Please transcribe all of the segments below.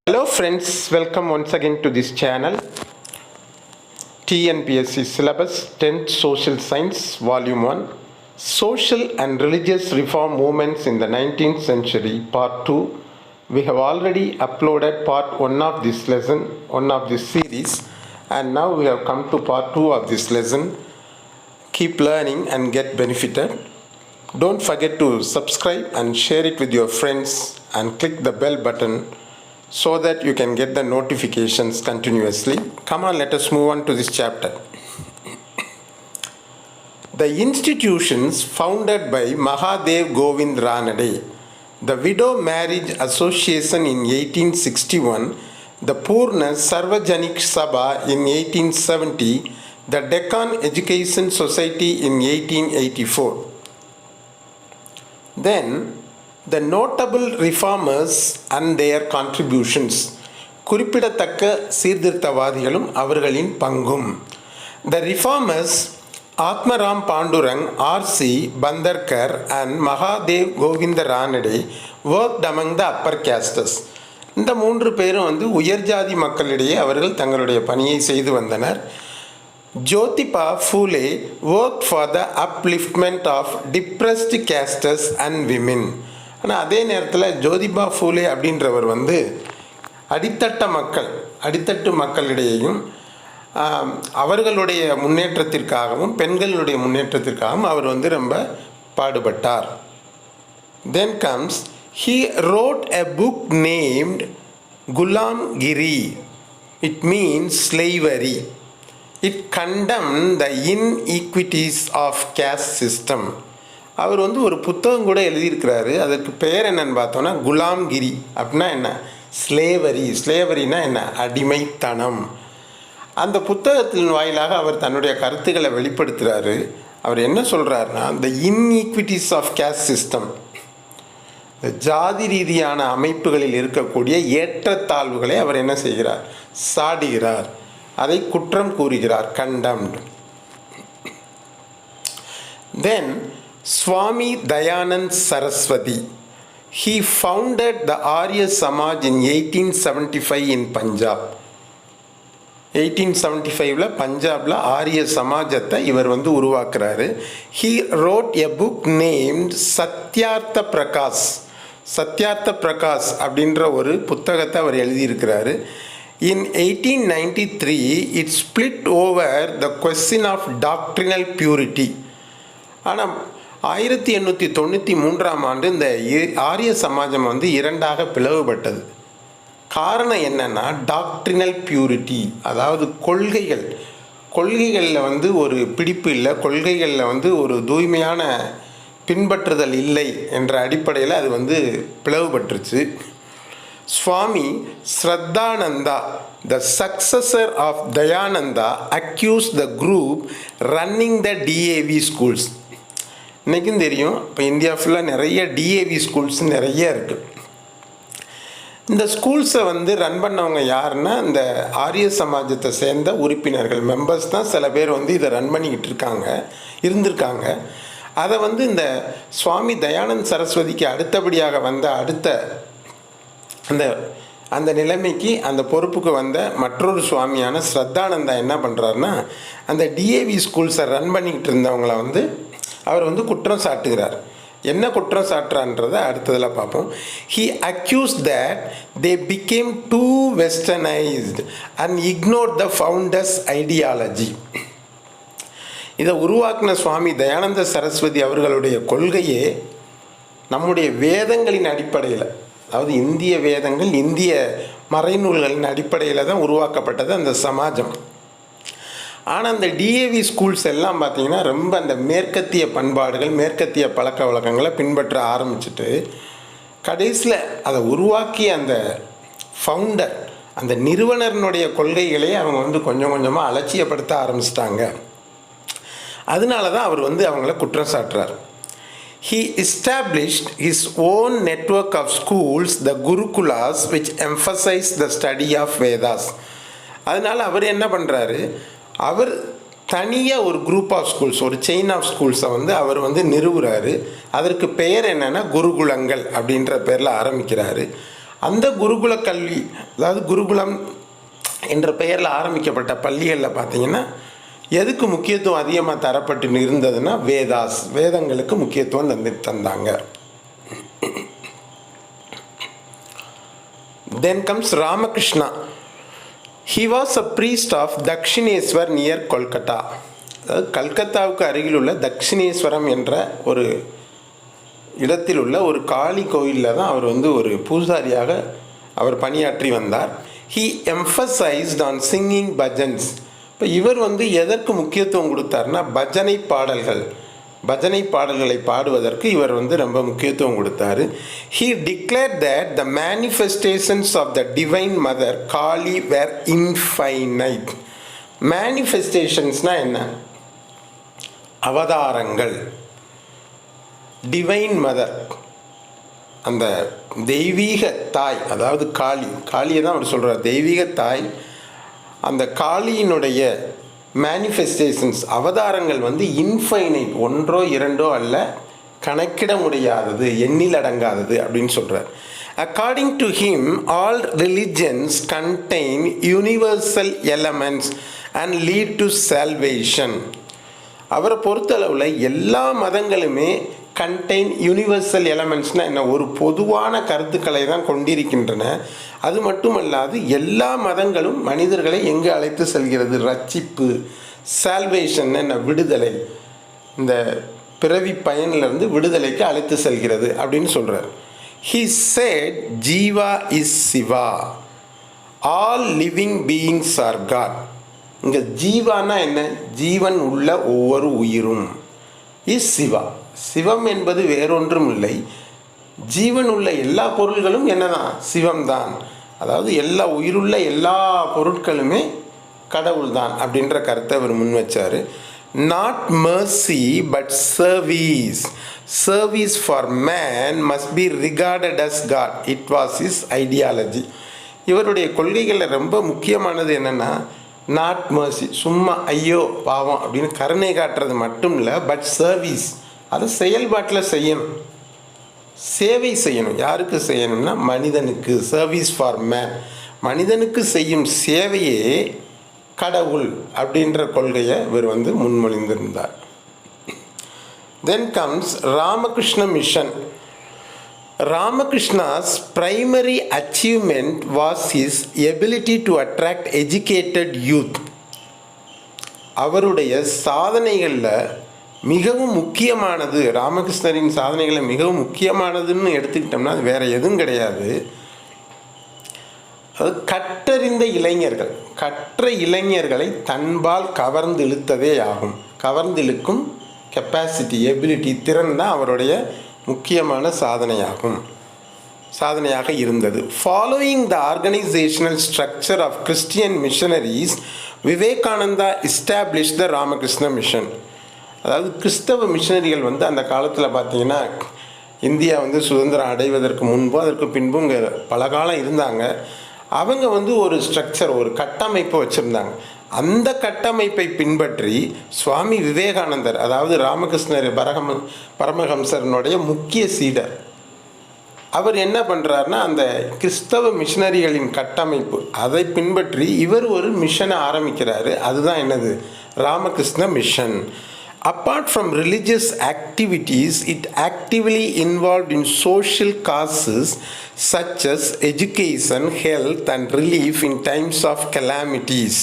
Hello friends, welcome once again to this channel. TNPSC Syllabus 10th Social Science Volume 1 Social and Religious Reform Movements in the 19th Century Part 2. We have already uploaded Part 1 of this lesson, 1 of this series, and now we have come to Part 2 of this lesson. Keep learning and get benefited. Don't forget to subscribe and share it with your friends and click the bell button so that you can get the notifications continuously. Come on, let us move on to this chapter. The institutions founded by Mahadev Govind Ranade, the Widow Marriage Association in 1861, the Purna Sarvajanik Sabha in 1870, the Deccan Education Society in 1884. Then, the notable reformers and their contributions. குறிப்பிடத்தக்க சீர்திருத்தவாதிகளும் அவர்களின் பங்கும். The reformers Atmaram Pandurang, R.C. Bandarkar and Mahadev Govinda Ranade worked among the upper castes. இந்த மூன்று பேரும் உயர்ஜாதி மக்களிடையே அவர்கள் தங்களுடைய பணியை செய்து வந்தனர். Jyotiba Phule worked for the upliftment of depressed castes and women. ஆனால் அதே நேரத்தில் ஜோதிபா ஃபூலே அப்படின்றவர் அடித்தட்டு மக்களிடையேயும் அவர்களுடைய முன்னேற்றத்திற்காகவும் பெண்களுடைய முன்னேற்றத்திற்காகவும் அவர் ரொம்ப பாடுபட்டார். Then comes, he wrote a book named Gulamgiri. It means slavery. It condemned the inequities of caste system. அவர் ஒரு புத்தகம் கூட எழுதியிருக்கிறாரு. அதுக்கு பெயர் என்னன்னு பார்த்தோன்னா குலாம்கிரி. அப்படின்னா என்ன? ஸ்லேவரினா என்ன? அடிமைத்தனம். அந்த புத்தகத்தின் வாயிலாக அவர் தன்னுடைய கருத்துக்களை வெளிப்படுத்துகிறாரு. அவர் என்ன சொல்கிறாருன்னா, த இன்ஈக்விட்டிஸ் ஆஃப் கேஸ்ட் சிஸ்டம், இந்த ஜாதி ரீதியான அமைப்புகளில் இருக்கக்கூடிய ஏற்றத்தாழ்வுகளை அவர் என்ன செய்கிறார்? சாடுகிறார். அதை குற்றம் கூறுகிறார். Condemned. Then Swami Dayanand Saraswati, he founded the Arya Samaj in 1875 in Punjab. 1875ல பஞ்சாப்ல ஆரிய சமாஜத்தை இவர் உருவாக்குறாரு. He wrote a book named Satyartha Prakash அப்படின்ற ஒரு புத்தகத்தை அவர் எழுதியிருக்கிறாரு. In 1893 it split over the question of doctrinal purity. ஆனால் 1893 இந்த ஆரிய சமாஜம் இரண்டாக பிளவுபட்டது. காரணம் என்னன்னா, டாக்ட்ரினல் பியூரிட்டி, அதாவது கொள்கைகளில் ஒரு பிடிப்பு இல்லை, கொள்கைகளில் ஒரு தூய்மையான பின்பற்றுதல் இல்லை என்ற அடிப்படையில் அது பிளவுபட்டுருச்சு. சுவாமி Shraddhananda, the successor of Dayananda, accused the group running the DAV schools. இன்றைக்கும் தெரியும், இப்போ இந்தியா ஃபுல்லாக நிறைய டிஏவி ஸ்கூல்ஸ் நிறைய இருக்குது. இந்த ஸ்கூல்ஸை ரன் பண்ணவங்க யாருன்னா, இந்த ஆரிய சமாஜத்தை சேர்ந்த உறுப்பினர்கள், மெம்பர்ஸ் தான் சில பேர் இதை ரன் பண்ணிக்கிட்டு இருந்திருக்காங்க. அதை இந்த சுவாமி தயானந்த் சரஸ்வதிக்கு அடுத்தபடியாக அந்த நிலைமைக்கு அந்த பொறுப்புக்கு மற்றொரு சுவாமியான ஸ்ரத்தானந்தா என்ன பண்ணுறாருன்னா, அந்த டிஏவி ஸ்கூல்ஸை ரன் பண்ணிக்கிட்டு இருந்தவங்களை அவர் குற்றம் சாட்டுகிறார். என்ன குற்றம் சாட்டுறான்றதை அடுத்ததில் பார்ப்போம். He accused that they became too westernized and ignored the founders' ideology. இதை உருவாக்கின சுவாமி தயானந்த சரஸ்வதி அவர்களுடைய கொள்கையே நம்முடைய வேதங்களின் அடிப்படையில், அதாவது இந்திய வேதங்கள், இந்திய மறைநூல்களின் அடிப்படையில் தான் உருவாக்கப்பட்டது அந்த சமாஜம். ஆனால் அந்த டிஏவி ஸ்கூல்ஸ் எல்லாம் பார்த்திங்கன்னா ரொம்ப அந்த மேற்கத்திய பண்பாடுகள், மேற்கத்திய பழக்க வழக்கங்களை பின்பற்ற ஆரம்பிச்சுட்டு கடைசியில் அதை உருவாக்கிய அந்த ஃபவுண்டர், அந்த நிறுவனருடைய கொள்கைகளே அவங்க கொஞ்சம் கொஞ்சமாக அலட்சியப்படுத்த ஆரம்பிச்சிட்டாங்க. அதனால தான் அவர் அவங்கள குற்றம் சாட்டுறார். He established his own network of schools, the Gurukulas, which emphasize the study of Vedas. அதனால் அவர் என்ன பண்ணுறாரு, அவர் தனியாக ஒரு குரூப் ஆஃப் ஸ்கூல்ஸ், ஒரு செயின் ஆஃப் ஸ்கூல்ஸை அவர் நிறுவுறாரு. அதற்கு பெயர் என்னென்னா குருகுலங்கள் அப்படின்ற பேரில் ஆரம்பிக்கிறாரு. அந்த குருகுல கல்வி, அதாவது குருகுலம் என்ற பெயரில் ஆரம்பிக்கப்பட்ட பள்ளிகளில் பார்த்தீங்கன்னா எதுக்கு முக்கியத்துவம் அதிகமாக தரப்பட்டு இருந்ததுன்னா வேதங்களுக்கு முக்கியத்துவம் தந்தாங்க. Then comes Ramakrishna. He was a priest of Dakshineswar near Kolkata. அதாவது கல்கத்தாவுக்கு அருகில் உள்ள தக்ஷிணேஸ்வரம் என்ற ஒரு இடத்தில் உள்ள ஒரு காளி கோயிலில் தான் அவர் ஒரு பூசாரியாக அவர் பணியாற்றி வந்தார். He emphasized on singing bhajans. இப்போ இவர் எதற்கு முக்கியத்துவம் கொடுத்தார்னா பஜனை பாடல்களை பாடுவதற்கு இவர் ரொம்ப முக்கியத்துவம் கொடுத்தாரு. He declared that the manifestations of the divine mother Kali were infinite. manifestationsனா என்ன? அவதாரங்கள். டிவைன் மதர், அந்த தெய்வீக தாய், அதாவது காளியை தான் அவர் சொல்கிறார், தெய்வீக தாய். அந்த காளியினுடைய மேனிஃபெஸ்டேஷன்ஸ், அவதாரங்கள் இன்ஃபைனைட், ஒன்றோ இரண்டோ அல்ல, கணக்கிட முடியாதது, எண்ணில் அடங்காதது அப்படின்னு சொல்கிறார். According to him all religions contain universal elements and lead to salvation. அவரை பொறுத்தளவில் எல்லா மதங்களுமே கண்டெயின் யூனிவர்சல் எலமெண்ட்ஸ்னால் என்ன, ஒரு பொதுவான கருத்துக்களை தான் கொண்டிருக்கின்றன. அது மட்டுமல்லாது எல்லா மதங்களும் மனிதர்களை எங்கு அழைத்து செல்கிறது? ரட்சிப்பு, சால்வேஷன் என்ன, விடுதலை, இந்த பிறவி பயனிலிருந்து விடுதலைக்கு அழைத்து செல்கிறது அப்படின்னு சொல்கிறார். He said Jiva is Shiva, all living beings are god. இங்கே ஜீவானா என்ன? ஜீவன் உள்ள ஒவ்வொரு உயிரும். இஸ் சிவா, சிவம் என்பது வேறொன்றும் இல்லை, ஜீவன் உள்ள எல்லா பொருள்களும் என்னதான்? சிவம்தான். அதாவது எல்லா உயிருள்ள எல்லா பொருட்களுமே கடவுள் தான் அப்படின்ற கருத்தை அவர் முன் வச்சார். Not mercy but service. Service for man must be regarded as god. It was is ideology. இவருடைய கொள்கைகளில் ரொம்ப முக்கியமானது என்னென்னா, நாட் mercy, சும்மா ஐயோ பாவம் அப்படின்னு கருணை காட்டுறது மட்டும் இல்லை, பட் சர்வீஸ், அதை செயல்பாட்டில் செய்யணும், சேவை செய்யணும். யாருக்கு செய்யணும்னா மனிதனுக்கு. சர்வீஸ் ஃபார் மேன், மனிதனுக்கு செய்யும் சேவையே கடவுள் அப்படின்ற கொள்கையை இவர் முன்மொழிந்திருந்தார். Then comes Ramakrishna Mission. Ramakrishna's primary achievement was his ability to attract educated youth. அவருடைய சாதனைகளில் மிகவும் முக்கியமானது, ராமகிருஷ்ணரின் சாதனைகளில் மிகவும் முக்கியமானதுன்னு எடுத்துக்கிட்டோம்னா அது வேறு எதுவும் கிடையாது. அது கற்றறிந்த இளைஞர்கள், கற்ற இளைஞர்களை தன்பால் கவர்ந்து இழுத்ததே ஆகும். கவர்ந்து இழுக்கும் கெப்பாசிட்டி, எபிலிட்டி, திறன் தான் அவருடைய முக்கியமான சாதனையாக இருந்தது. Following the organisational structure of Christian missionaries, Vivekananda establish the Ramakrishna Mission. அதாவது கிறிஸ்தவ மிஷனரிகள் அந்த காலத்தில் பார்த்திங்கன்னா, இந்தியா சுதந்திரம் அடைவதற்கு முன்பும் அதற்கு பின்பும் இங்கே பல காலம் இருந்தாங்க. அவங்க ஒரு ஸ்ட்ரக்சர், ஒரு கட்டமைப்பை வச்சுருந்தாங்க. அந்த கட்டமைப்பை பின்பற்றி சுவாமி விவேகானந்தர், அதாவது ராமகிருஷ்ணர் பரமஹம்சரனுடைய முக்கிய சீடர், அவர் என்ன பண்ணுறாருன்னா, அந்த கிறிஸ்தவ மிஷனரிகளின் கட்டமைப்பு அதை பின்பற்றி இவர் ஒரு மிஷனை ஆரம்பிக்கிறாரு. அதுதான் என்னது? Ramakrishna mission. Apart from religious activities, it actively involved in social causes such as education, health and relief in times of calamities.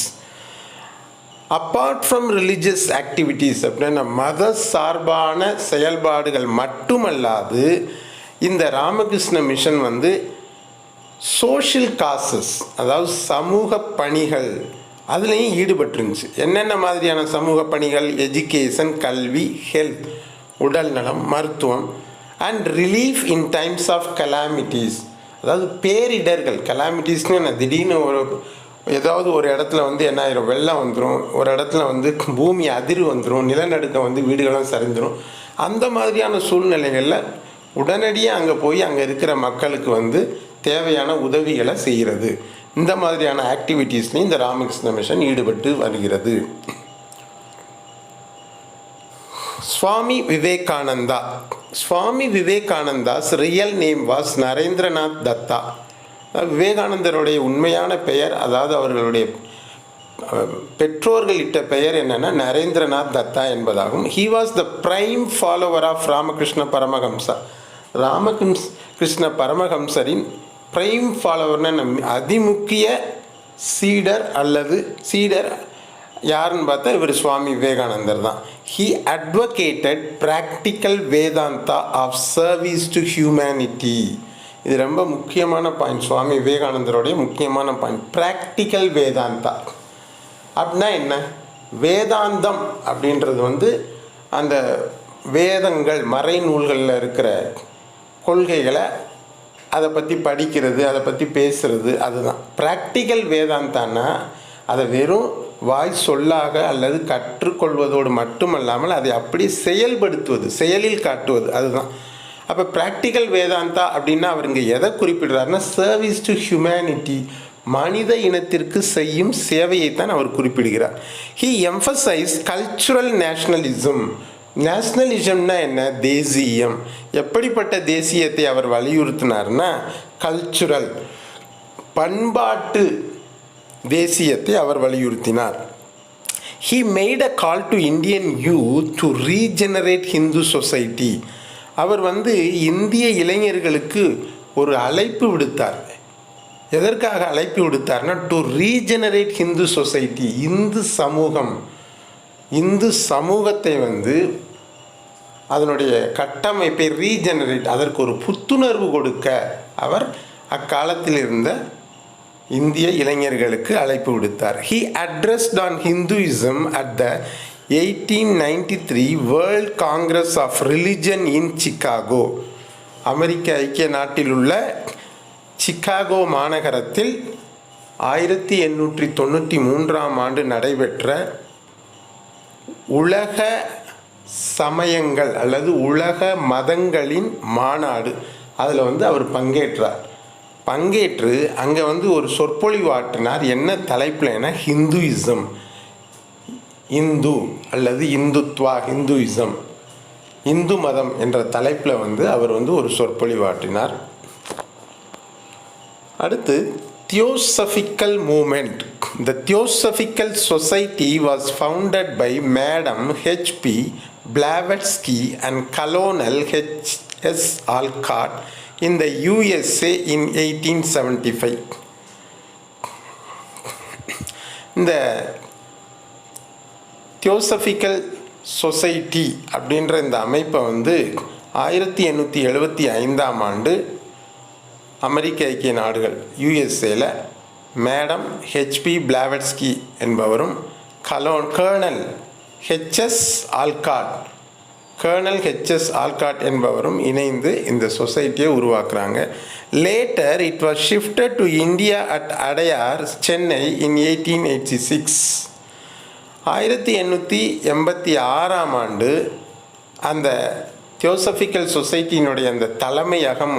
Apart from religious activities, அப்படின்னா மத சார்பான செயல்பாடுகள் மட்டுமல்லாது இந்த ராமகிருஷ்ண மிஷன் சோஷியல் காசஸ், அதாவது சமூக பணிகள், அதுலேயும் ஈடுபட்டுருந்துச்சு. என்னென்ன மாதிரியான சமூக பணிகள்? எஜுகேஷன், கல்வி, ஹெல்த், உடல் நலம், மருத்துவம், and relief in times of calamities, அதாவது பேரிடர்கள். கலாமிட்டிஸ்னு என்ன? திடீர்னு ஏதாவது ஒரு இடத்துல என்ன ஆயிரும்? வெள்ளம் வந்துடும், ஒரு இடத்துல பூமி அதிர்வு வந்துடும், நிலநடுக்கம் வீடுகளும் சரிந்துடும். அந்த மாதிரியான சூழ்நிலைகளில் உடனடியாக அங்கே போய் அங்கே இருக்கிற மக்களுக்கு தேவையான உதவிகளை செய்கிறது. இந்த மாதிரியான ஆக்டிவிட்டீஸ்லையும் இந்த ராமகிருஷ்ண மிஷன் ஈடுபட்டு வருகிறது. Swami Vivekananda. Swami Vivekananda's real name was Narendranath Datta. விவேகானந்தருடைய உண்மையான பெயர், அதாவது அவர்களுடைய பெற்றோர்கள் இட்ட பெயர் என்னென்னா நரேந்திரநாத் தத்தா என்பதாகும். He was the prime follower of Ramakrishna Paramahamsa. Krishna பரமஹம்சரின் பிரைம் ஃபாலோவர்னு அதிமுக்கிய சீடர் அல்லது சீடர் யாருன்னு பார்த்தா இவர் சுவாமி விவேகானந்தர் தான். He advocated practical Vedanta of service to humanity. இது ரொம்ப முக்கியமான பாயிண்ட், சுவாமி விவேகானந்தருடைய முக்கியமான பாயிண்ட். ப்ராக்டிக்கல் வேதாந்தா அப்படின்னா என்ன? வேதாந்தம் அப்படின்றது அந்த வேதங்கள் மறைநூல்களில் இருக்கிற கொள்கைகளை அதை பற்றி படிக்கிறது, அதை பற்றி பேசுகிறது, அதுதான் ப்ராக்டிக்கல் வேதாந்தான்னா. அதை வெறும் வாய் சொல்லாக அல்லது கற்றுக்கொள்வதோடு மட்டுமல்லாமல் அதை அப்படி செயல்படுத்துவது, செயலில் காட்டுவது, அதுதான். அப்போ ப்ராக்டிக்கல் வேதாந்தா அப்படின்னா அவர் இங்கே எதை குறிப்பிடுறாருன்னா சர்வீஸ் டு ஹியூமனிட்டி, மனித இனத்திற்கு செய்யும் சேவையைத்தான் அவர் குறிப்பிடுகிறார். He emphasise cultural nationalism. நேஷ்னலிசம்னா என்ன? தேசியம். எப்படிப்பட்ட தேசியத்தை அவர் வலியுறுத்தினார்னா கல்ச்சுரல், பண்பாட்டு தேசியத்தை அவர் வலியுறுத்தினார். He made a call to Indian youth to regenerate Hindu society. அவர் இந்திய இளைஞர்களுக்கு ஒரு அழைப்பு விடுத்தார். எதற்காக அழைப்பு விடுத்தார்னா டு ரீஜெனரேட் ஹிந்து சொசைட்டி. இந்து சமூகத்தை அதனுடைய கட்டமைப்பை ரீஜெனரேட், அதற்கு ஒரு புத்துணர்வு கொடுக்க அவர் அக்காலத்தில் இருந்த இந்திய இளைஞர்களுக்கு அழைப்பு விடுத்தார். He addressed on Hinduism at the 1893 World Congress of Religion in Chicago. அமெரிக்க ஐக்கிய நாட்டில் உள்ள சிகாகோ மாநகரத்தில் 1893 நடைபெற்ற உலக சமயங்கள் அல்லது உலக மதங்களின் மாநாடு, அதில் அவர் பங்கேற்றார். பங்கேற்று அங்கே ஒரு சொற்பொழிவு ஆற்றினார். என்ன தலைப்பில்னா ஹிந்துயிசம், இந்து அல்லது இந்துத்வா, ஹிந்துயிசம், இந்து மதம் என்ற தலைப்பில் அவர் ஒரு சொற்பொழிவு ஆற்றினார். அடுத்து theosophical movement. The Theosophical Society was founded by Madam H.P. Blavatsky and Colonel H.S. Alcott in the USA in 1875. இந்த தியோசபிக்கல் சொசைட்டி அப்படின்ற இந்த அமைப்பை 1875 அமெரிக்க ஐக்கிய நாடுகள் யுஎஸ்ஏல மேடம் ஹெச்பி பிளாவட்ஸ்கி என்பவரும் கர்னல் ஹெச்எஸ் ஆல்காட் என்பவரும் இணைந்து இந்த சொசைட்டியை உருவாக்குறாங்க. Later it was shifted to India at Adyar, Chennai in 1886. 1886 அந்த தியோசபிக்கல் சொசைட்டியினுடைய அந்த தலைமையகம்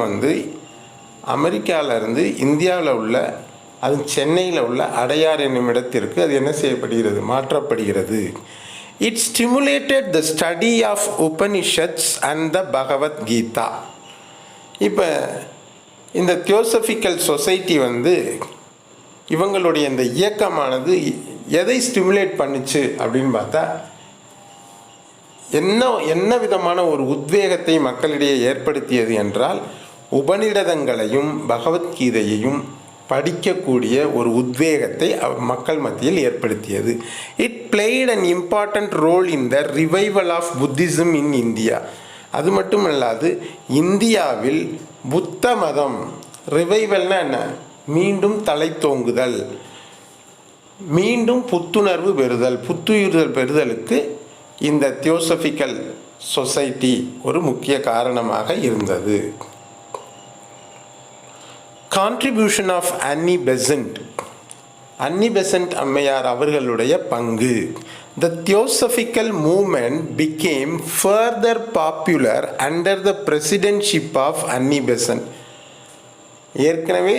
அமெரிக்காவிலிருந்து இந்தியாவில் உள்ள, அது சென்னையில் உள்ள அடையார் என்னும் இடத்திற்கு அது என்ன செய்யப்படுகிறது, மாற்றப்படுகிறது. It stimulated the study of Upanishads and the Bhagavad Gita. இப்போ இந்த தியோசபிக்கல் சொசைட்டி இவங்களுடைய இந்த இயக்கமானது எதை ஸ்டிமுலேட் பண்ணுச்சு அப்படின்னு பார்த்தா, என்ன விதமான ஒரு உத்வேகத்தை மக்களிடையே ஏற்படுத்தியது என்றால் உபநிடதங்களையும் பகவத்கீதையையும் படிக்கக்கூடிய ஒரு உத்வேகத்தை மக்கள் மத்தியில் ஏற்படுத்தியது. It played an important role in the revival of Buddhism in India. அது மட்டுமல்லாது இந்தியாவில் புத்த மதம், ரிவைவல்னா என்ன, மீண்டும் தலை தோங்குதல், மீண்டும் புத்துணர்வு பெறுதலுக்கு இந்த தியோசபிக்கல் சொசைட்டி ஒரு முக்கிய காரணமாக இருந்தது. கான்ட்ரிபியூஷன் ஆஃப் அன்னி பெசன்ட் அம்மையார் அவர்களுடைய பங்கு. The theosophical movement became further popular under the presidentship of Annie Besant. ஏற்கனவே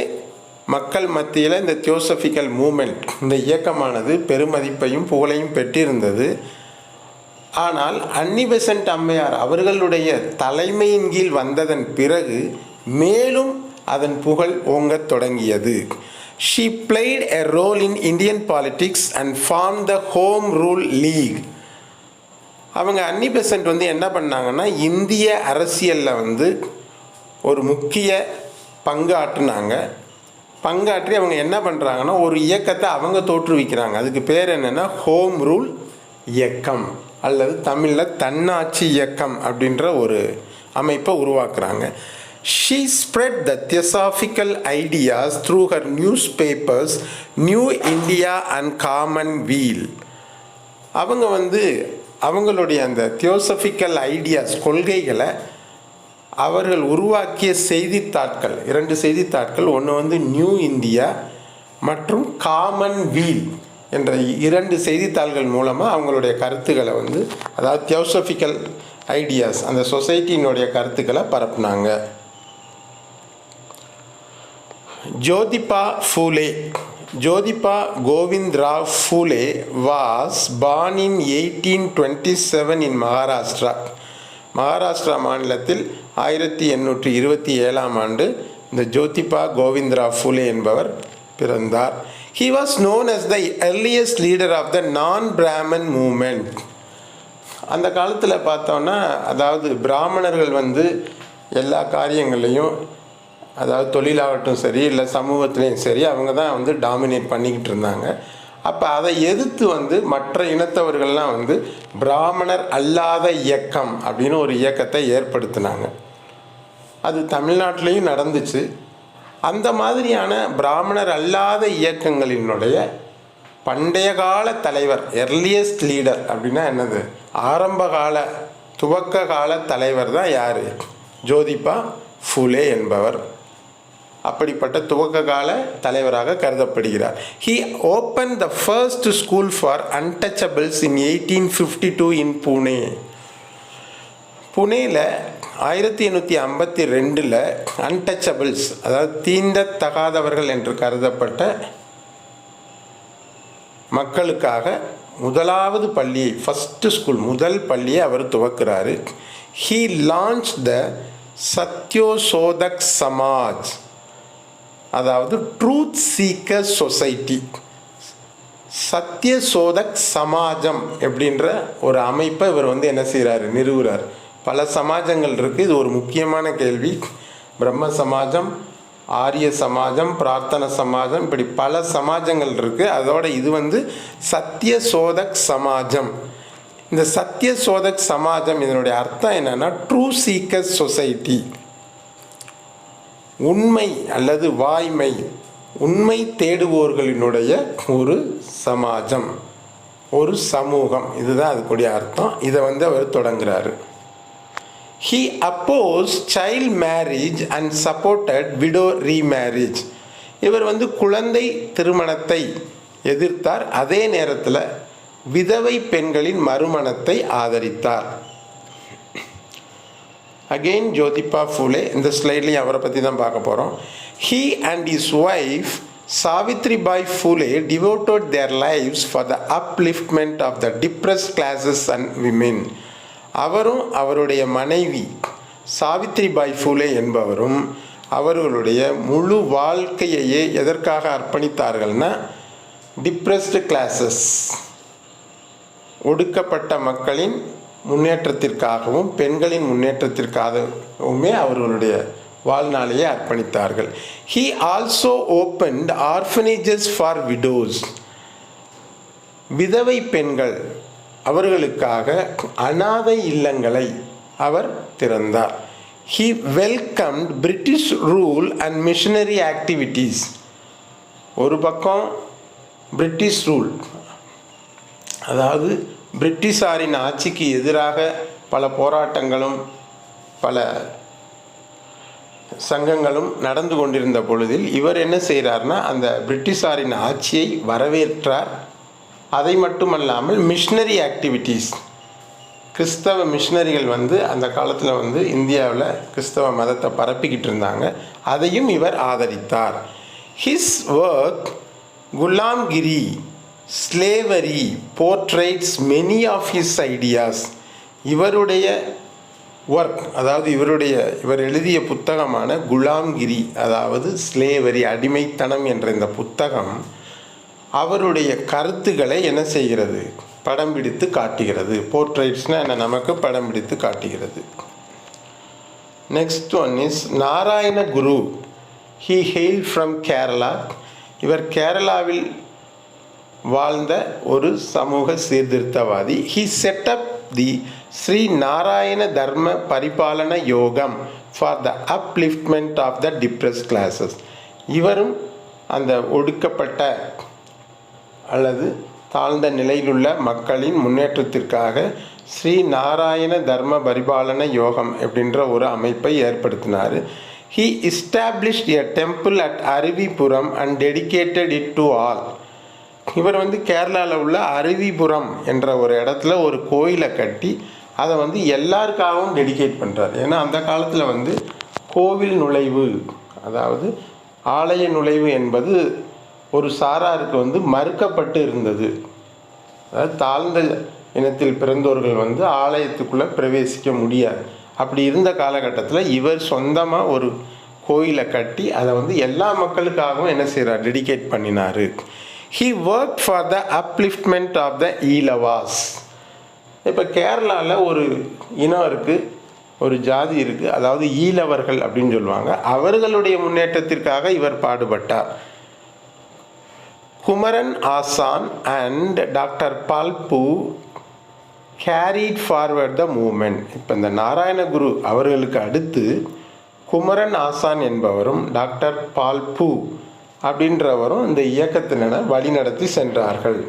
மக்கள் மத்தியில் இந்த தியோசபிக்கல் மூமெண்ட், இந்த இயக்கமானது பெருமதிப்பையும் புகழையும் பெற்றிருந்தது. ஆனால் அன்னி பெசன்ட் அம்மையார் அவர்களுடைய தலைமையின் கீழ் வந்ததன் பிறகு மேலும் அதன் புகழ் ஓங்கத் தொடங்கியது. She played a role in Indian politics and formed the Home Rule League. அவங்க அன்னி பெசன்ட் வந்து என்ன பண்ணாங்கன்னா இந்திய அரசியலில் வந்து ஒரு முக்கிய பங்காற்றினாங்க. பங்காற்றி அவங்க என்ன பண்ணுறாங்கன்னா ஒரு இயக்கத்தை அவங்க தோற்றுவிக்கிறாங்க. அதுக்கு பேர் என்னென்னா ஹோம் ரூல் இயக்கம் அல்லது தமிழில் தன்னாட்சி இயக்கம் அப்படின்ற ஒரு அமைப்பை உருவாக்குறாங்க. She spread the theosophical ideas through her newspapers New India and Commonweal. அவங்க வந்து அவங்களுடைய அந்த தியோசபிக்கல் ஐடியாஸ் கொள்கைகளை அவர்கள் உருவாக்கிய செய்தித்தாட்கள், 2 செய்தித்தாட்கள், ஒன்று வந்து நியூ இந்தியா மற்றும் காமன்வீல் என்ற 2 செய்தித்தாள்கள் மூலமாக அவங்களுடைய கருத்துக்களை வந்து அதாவது தியோசபிக்கல் ஐடியாஸ் அந்த சொசைட்டியினுடைய கருத்துக்களை பரப்புனாங்க. Jyotiba Govindrao Phule was born in 1827 in Maharashtra. Maharashtra மாநிலத்தில் 1827ஆம் ஆண்டு இந்த ஜோதிபா கோவிந்தராவ் ஃபூலே என்பவர் பிறந்தார். He was known as the earliest leader of the non-Brahmin movement. அந்த காலத்தில் பார்த்தோன்னா அதாவது பிராமணர்கள் வந்து எல்லா காரியங்களையும் அதாவது தொழிலாகட்டும் சரி இல்லை சமூகத்துலேயும் சரி அவங்க தான் வந்து டாமினேட் பண்ணிக்கிட்டு இருந்தாங்க. அப்போ அதை எதிர்த்து வந்து மற்ற இனத்தவர்கள்லாம் வந்து பிராமணர் அல்லாத இயக்கம் அப்படின்னு ஒரு இயக்கத்தை ஏற்படுத்தினாங்க. அது தமிழ்நாட்டிலையும் நடந்துச்சு. அந்த மாதிரியான பிராமணர் அல்லாத இயக்கங்களினுடைய பண்டைய கால தலைவர், எர்லியஸ்ட் லீடர் அப்படின்னா என்னது, ஆரம்பகால துவக்க கால தலைவர் தான் யார், ஜோதிபா ஃபூலே என்பவர். அப்படிப்பட்ட துவக்க கால தலைவராக கருதப்படுகிறார். He opened the first school for untouchables in 1852 in Pune. புனேல 1852 untouchables அதாவது தீண்டத்தகாதவர்கள் என்று கருதப்பட்ட மக்களுக்காக முதலாவது பள்ளியை, ஃபஸ்ட்டு ஸ்கூல், முதல் பள்ளியை அவர் துவக்கிறாரு. He launched the சத்யோசோதக் சமாஜ், அதாவது ட்ரூத் சீக்கர் சொசைட்டி, சத்யசோதக் சமாஜம் அப்படின்ற ஒரு அமைப்பை இவர் வந்து என்ன செய்கிறாரு, நிறுவுறார். பல சமாஜங்கள் இருக்குது. இது ஒரு முக்கியமான கேள்வி. பிரம்ம சமாஜம், ஆரிய சமாஜம், பிரார்த்தன சமாஜம், இப்படி பல சமாஜங்கள் இருக்குது. அதோட இது வந்து சத்யசோதக் சமாஜம். இந்த சத்யசோதக் சமாஜம் இதனுடைய அர்த்தம் என்னன்னா ட்ரூ சீக்கர் சொசைட்டி, உண்மை அல்லது வாய்மை, உண்மை தேடுவோர்களினுடைய ஒரு சமாஜம், ஒரு சமூகம், இதுதான் அதுக்குடைய அர்த்தம். இதை வந்து அவர் தொடங்குறாரு. He opposed child marriage and supported widow remarriage. இவர் வந்து குழந்தை திருமணத்தை எதிர்த்தார், அதே நேரத்தில் விதவை பெண்களின் மறுமணத்தை ஆதரித்தார். அகெயின் ஜோதிபா ஃபூலே, இந்த ஸ்லைட்லையும் அவரை பற்றி தான் பார்க்க போகிறோம். He and his wife Savitribai Phule devoted their lives for the upliftment of the depressed classes and women. அவரும் அவருடைய மனைவி சாவித்ரிபாய் ஃபூலே என்பவரும் அவர்களுடைய முழு வாழ்க்கையையே எதற்காக அர்ப்பணித்தார்கள்னா டிப்ரெஸ்டு கிளாஸஸ், ஒடுக்கப்பட்ட மக்களின் முன்னேற்றத்திற்காகவும் பெண்களின் முன்னேற்றத்திற்காகவுமே அவர்களுடைய வாழ்நாளையே அர்ப்பணித்தார்கள். He also opened orphanages for widows. விதவை பெண்கள் அவர்களுக்காக அனாதை இல்லங்களை அவர் திறந்தார். He welcomed British rule and missionary activities. ஒரு பக்கம் பிரிட்டிஷ் ரூல், அதாவது பிரிட்டிஷாரின் ஆட்சிக்கு எதிராக பல போராட்டங்களும் பல சங்கங்களும் நடந்து கொண்டிருந்த பொழுதில் இவர் என்ன செய்கிறார்னா அந்த பிரிட்டிஷாரின் ஆட்சியை வரவேற்றார். அதை மட்டுமல்லாமல் மிஷினரி ஆக்டிவிட்டீஸ், கிறிஸ்தவ மிஷினரிகள் வந்து அந்த காலத்தில் வந்து இந்தியாவில் கிறிஸ்தவ மதத்தை பரப்பிக்கிட்டு இருந்தாங்க, அதையும் இவர் ஆதரித்தார். His work Gulamgiri, slavery, portrays many of his ideas. இவருடைய ஒர்க், அதாவது இவர் எழுதிய புத்தகமான குலாம்கிரி, அதாவது ஸ்லேவரி, அடிமைத்தனம் என்ற இந்த புத்தகம் அவருடைய கருத்துக்களை என்ன செய்கிறது, படம் பிடித்து காட்டுகிறது. போர்ட்ரைட்ஸ்னால் என்ன, நமக்கு படம் பிடித்து காட்டுகிறது. Next one is Narayana Guru. He hail from Kerala. இவர் கேரளாவில் வாழ்ந்த ஒரு சமூக சீர்திருத்தவாதி. He set up the Shri Narayana Dharma Paripalana Yogam for the upliftment of the depressed classes. இவரும் அந்த ஒடுக்கப்பட்ட அல்லது தாழ்ந்த நிலையிலுள்ள மக்களின் முன்னேற்றத்திற்காக ஸ்ரீ நாராயண தர்ம பரிபாலன யோகம் அப்படின்ற ஒரு அமைப்பை ஏற்படுத்தினார். He established a temple at Aruvippuram and dedicated it to all. இவர் கேரளாவில் உள்ள அருவிபுரம் என்ற ஒரு இடத்துல ஒரு கோயிலை கட்டி அதை எல்லாருக்காகவும் டெடிகேட் பண்ணுறார். ஏன்னா அந்த காலத்தில் கோவில் நுழைவு, அதாவது ஆலய நுழைவு என்பது ஒரு சாராருக்கு மறுக்கப்பட்டு இருந்தது. அதாவது தாழ்ந்த இனத்தில் பிறந்தோர்கள் ஆலயத்துக்குள்ளே பிரவேசிக்க முடியாது. அப்படி இருந்த காலகட்டத்தில் இவர் சொந்தமாக ஒரு கோயிலை கட்டி அதை எல்லா மக்களுக்காகவும் என்ன செய்கிறார், டெடிகேட் பண்ணினார். He worked for the upliftment of the ஈலவாஸ். இப்போ கேரளாவில் ஒரு இனம் இருக்குது, ஒரு ஜாதி இருக்குது, அதாவது ஈழவர்கள் அப்படின்னு சொல்லுவாங்க. அவர்களுடைய முன்னேற்றத்திற்காக இவர் பாடுபட்டார். Kumaran Asan and doctor Palpu carried forward the movement. இப்போ இந்த நாராயணகுரு அவர்களுக்கு அடுத்து குமரன் ஆசான் என்பவரும் டாக்டர் பால்பு அப்படின்றவரும் இந்த இயக்கத்தினை வழிநடத்தி சென்றார்கள்.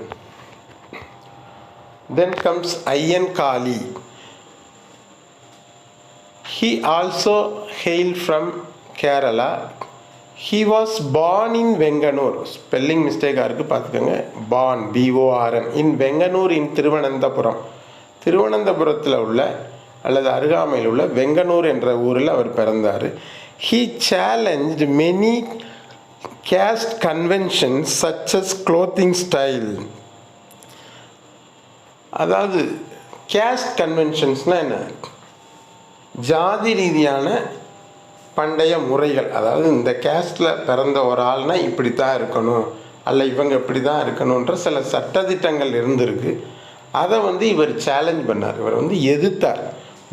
Then comes Ayyan Kali. He also hailed from Kerala. He was born in Venganoor. Spelling மிஸ்டேக்காக இருக்குது பார்த்துக்கோங்க. born BORN in Venganur in Thiruvananthapuram. திருவனந்தபுரத்தில் உள்ள அல்லது அருகாமையில் உள்ள வெங்கனூர் என்ற ஊரில் அவர் பிறந்தார். He challenged many caste conventions such as clothing style. அதாவது caste conventionsனால் என்ன, ஜாதி ரீதியான பண்டைய முறைகள். அதாவது இந்த கேஸ்டில் பிறந்த ஒரு ஆள்னா இப்படி தான் இருக்கணும், அல்ல இவங்க இப்படி தான் இருக்கணுன்ற சில சட்டதிட்டங்கள் இருந்திருக்கு. அதை இவர் சேலஞ்ச் பண்ணார், இவர் எதிர்த்தார்.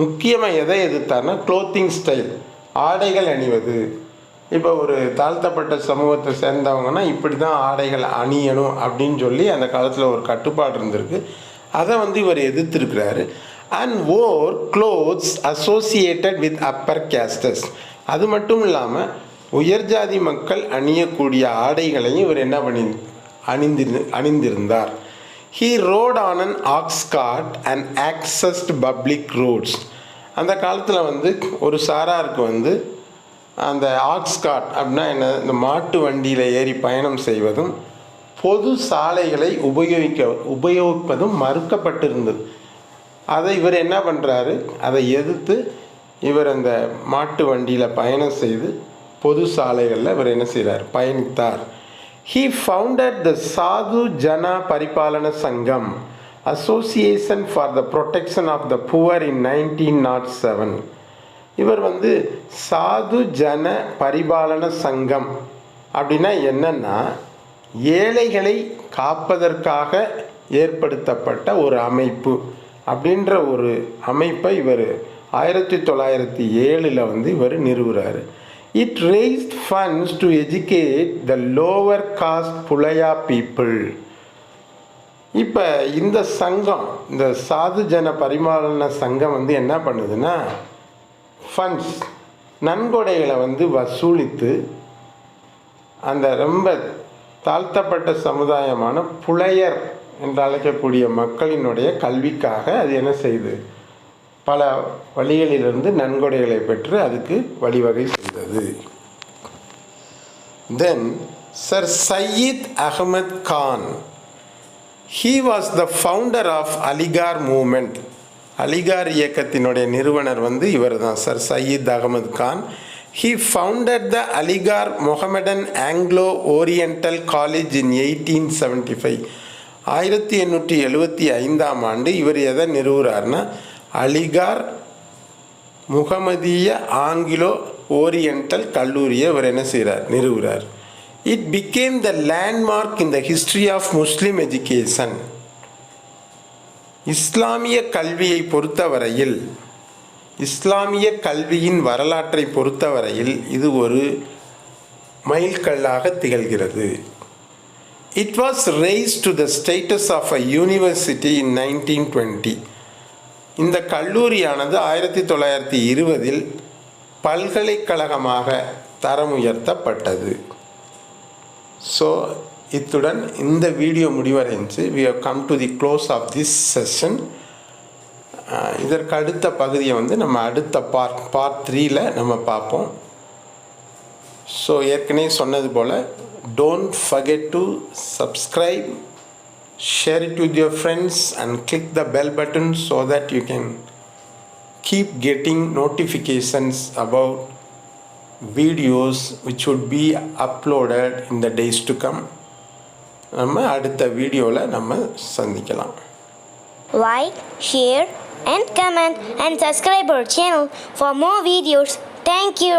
முக்கியமாக எதை எதிர்த்தார்னா க்ளோத்திங் ஸ்டைல், ஆடைகள் அணிவது. இப்போ ஒரு தாழ்த்தப்பட்ட சமூகத்தை சேர்ந்தவங்கன்னா இப்படி தான் ஆடைகள் அணியணும் அப்படின்னு சொல்லி அந்த காலத்தில் ஒரு கட்டுப்பாடு இருந்திருக்கு. அதை இவர் எதிர்த்திருக்கிறாரு. And wore clothes associated with upper castes. அது மட்டும் இல்லாமல் உயர்ஜாதி மக்கள் அணியக்கூடிய ஆடைகளையும் இவர் என்ன அணிந்திருந்தார். He rode on an ox cart and accessed public roads. அந்த காலத்தில் ஒரு சாராருக்கு அந்த ஆக்ஸ் கார்ட் அப்படின்னா என்ன, இந்த மாட்டு வண்டியில் ஏறி பயணம் செய்வதும் பொது சாலைகளை உபயோகிப்பதும் மறுக்கப்பட்டிருந்தது. அதை இவர் என்ன பண்ணுறாரு, அதை எதிர்த்து இவர் அந்த மாட்டு வண்டியில் பயணம் செய்து பொது சாலைகளில் இவர் என்ன செய்கிறார், பயணித்தார். He founded the சாது ஜன பரிபாலன சங்கம், Association for the Protection of the Poor in 1907. இவர் சாது ஜன பரிபாலன சங்கம் அப்படின்னா என்னன்னா, ஏழைகளை காப்பதற்காக ஏற்படுத்தப்பட்ட ஒரு அமைப்பு அப்படின்ற ஒரு அமைப்பை இவர் 1907 இவர் நிறுவுறாரு. It raised funds to educate the lower caste Pulaiya people. இப்போ இந்த சங்கம், இந்த சாது ஜன பரிபாலன சங்கம் என்ன பண்ணுதுன்னா, ஃபண்ட்ஸ் நன்கொடைகளை வசூலித்து அந்த ரொம்ப தாழ்த்தப்பட்ட சமுதாயமான புலையர் என்று அழைக்கக்கூடிய மக்களினுடைய கல்விக்காக அது என்ன செய்யுது, பல வழிகளிலிருந்து நன்கொடைகளை பெற்று அதுக்கு வழிவகை செய்தது. Then sir Syed Ahmed Khan. He was the founder of Aligarh movement. Aligarh இயக்கத்தினுடைய நிறுவனர் இவர் தான், sir Syed Ahmed Khan. He founded the Aligarh Mohammedan Anglo Oriental College in 1875. 1875 இவர் எதை நிறுவுறார்னா, அலிகார் முகமதிய ஆங்கிலோ ஓரியண்டல் கல்லூரியை அவர் என்ன செய்கிறார், நிறுவுகிறார். It became the landmark in the history of Muslim education. இஸ்லாமிய கல்வியை பொறுத்தவரையில், இஸ்லாமிய கல்வியின் வரலாற்றை பொறுத்தவரையில் இது ஒரு மைல்கல்லாக திகழ்கிறது. It was raised to the status of a university in 1920. இந்த கல்லூரியானது 1920 பல்கலைக்கழகமாக தரம் உயர்த்தப்பட்டது. ஸோ இத்துடன் இந்த video முடிவடைஞ்சு we have come to the close of this session. இதற்கு அடுத்த பகுதியை நம்ம அடுத்த பார்ட் 3ல நம்ம பார்ப்போம். ஸோ ஏற்கனவே சொன்னது போல் don't forget to subscribe, share it with your friends and click the bell button so that you can keep getting notifications about videos which would be uploaded in the days to come. நம்ம அடுத்த வீடியோவில் நம்ம சந்திக்கலாம். Like, share and comment and subscribe our channel for more videos. Thank you.